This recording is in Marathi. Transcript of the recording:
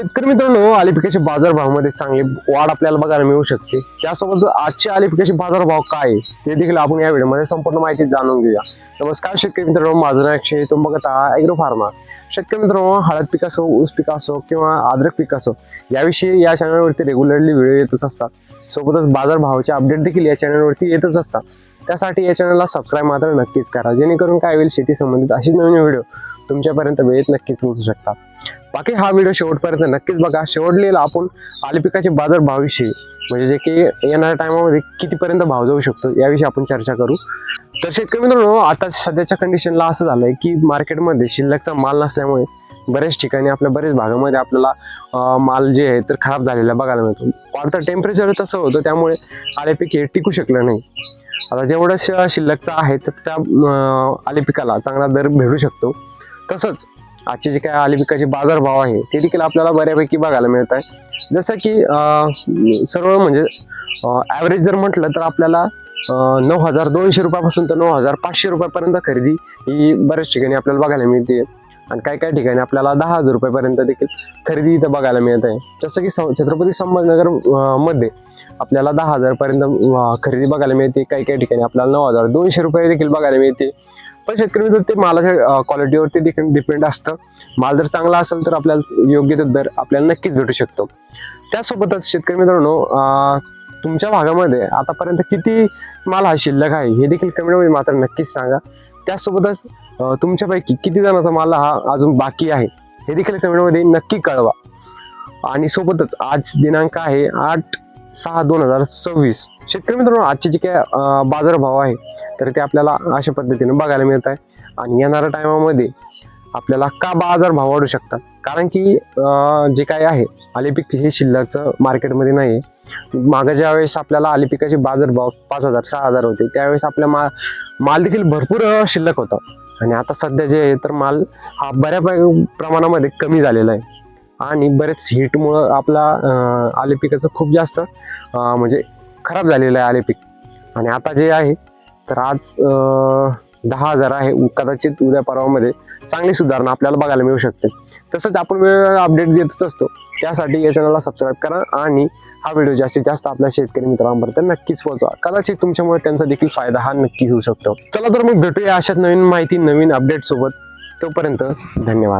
शेतकरी मित्रांनो, आलीपिकाच्या बाजारभावामध्ये चांगली वाढ आपल्याला बघायला मिळू शकते। त्यासोबत आजचे आलीपिकाचे बाजारभाव काय आहे ते देखील आपण या व्हिडिओमध्ये संपूर्ण माहिती जाणून घेऊया। नमस्कार शेतकरी मित्रांनो, माझं नाव अक्षय, तुम्ही बघत आहात ॲग्रो फार्मा। शेतकरी मित्रांनो, हळद पीक असो, ऊस पीक असो किंवा अद्रक पीक असो, याविषयी या चॅनलवरती रेग्युलरली व्हिडिओ येतच असतात। सोबतच बाजारभावाचे अपडेट देखील या चॅनलवरती येतच असतात। त्यासाठी या चॅनलला सबस्क्राईब मात्र नक्कीच करा, जेणेकरून काय होईल, शेती संबंधित अशी नवीन व्हिडिओ तुमच्यापर्यंत वेळेत नक्कीच पोहोचू शकतात। बाकी हा व्हिडिओ शेवटपर्यंत नक्कीच बघा। शेवटलेला आपण आलीपिकाचे बाजारभावाविषयी म्हणजे जे की येणाऱ्या टायमामध्ये कितीपर्यंत भाव जाऊ शकतो याविषयी आपण चर्चा करू। तर शेतकरी मित्रांनो, आता सध्याच्या कंडिशनला असं झालंय की मार्केटमध्ये शिल्लकचा माल नसल्यामुळे बऱ्याच ठिकाणी आपल्या बऱ्याच भागामध्ये आपल्याला माल जे आहे तर खराब झालेला बघायला मिळतो। वाढतं टेम्परेचर तसं होतं, त्यामुळे आलेपीक हे टिकू शकलं नाही। आता जेवढं शिल्लकचा आहे तर त्या आलेपिकाला चांगला दर भेटू शकतो। तसंच आजचे जे काय आलीपिकाचे बाजारभाव आहे ते देखील आपल्याला बऱ्यापैकी बघायला मिळत आहे। जसं की सर्व म्हणजे ॲव्हरेज जर म्हटलं तर आपल्याला 9,200 रुपयापासून तर 9,500 रुपयापर्यंत खरेदी ही बऱ्याच ठिकाणी आपल्याला बघायला मिळते। आणि काही ठिकाणी आपल्याला 10,000 रुपयापर्यंत देखील खरेदी इथं बघायला मिळत आहे। जसं की छत्रपती संभाजीनगर मध्ये आपल्याला 10,000 पर्यंत खरेदी बघायला मिळते। काही ठिकाणी आपल्याला 9,200 रुपये देखील बघायला मिळते। पण शेतकरी मित्र, ते मालाच्या क्वालिटीवरती देखील डिपेंड असतं। माल जर चांगला असेल तर आपल्याला योग्य तो दर आपल्याला नक्कीच भेटू शकतो। त्यासोबतच शेतकरी मित्रांनो, तुमच्या भागामध्ये आतापर्यंत किती माल हा शिल्लक आहे हे देखील कमेंटमध्ये मात्र नक्कीच सांगा। त्यासोबतच तुमच्यापैकी किती जणांचा माल हा अजून बाकी आहे हे देखील कमेंटमध्ये नक्की कळवा। आणि सोबतच आज दिनांक आहे 8/6/2026। शेतकरी मित्रांनो, आजचे जे काय बाजारभाव आहे तर ते आपल्याला अशा पद्धतीने बघायला मिळत आहे। आणि येणाऱ्या टायमामध्ये आपल्याला का बाजारभाव वाढू शकतात, कारण की जे काय आहे आलीपीक हे शिल्लकचं मार्केटमध्ये नाही आहे। मागे ज्या वेळेस आपल्याला आलीपिकाचे बाजारभाव 5,000 6,000 होते, त्यावेळेस आपल्या माल देखील भरपूर शिल्लक होता। आणि आता सध्या जे आहे तर माल हा बऱ्या प्रमाणामध्ये कमी झालेला आहे। आणि बरेच हीटमुळं आपला आलेपिकाचं खूप जास्त म्हणजे खराब झालेलं आहे आलेपीक। आणि आता जे आहे तर आज 10,000 आहे, कदाचित उद्या परवामध्ये चांगली सुधारणा आपल्याला बघायला मिळू शकते। तसंच आपण वेगवेगळे अपडेट देतच असतो, त्यासाठी या चॅनलला सबस्क्राईब करा आणि हा व्हिडिओ जास्तीत जास्त आपल्या शेतकरी मित्रांपर्यंत नक्कीच पोहोचवा। कदाचित तुमच्यामुळे त्यांचा देखील फायदा हा नक्की होऊ शकतो। चला तर मग भेटूया अशाच नवीन माहिती, नवीन अपडेट सोबत। तोपर्यंत धन्यवाद।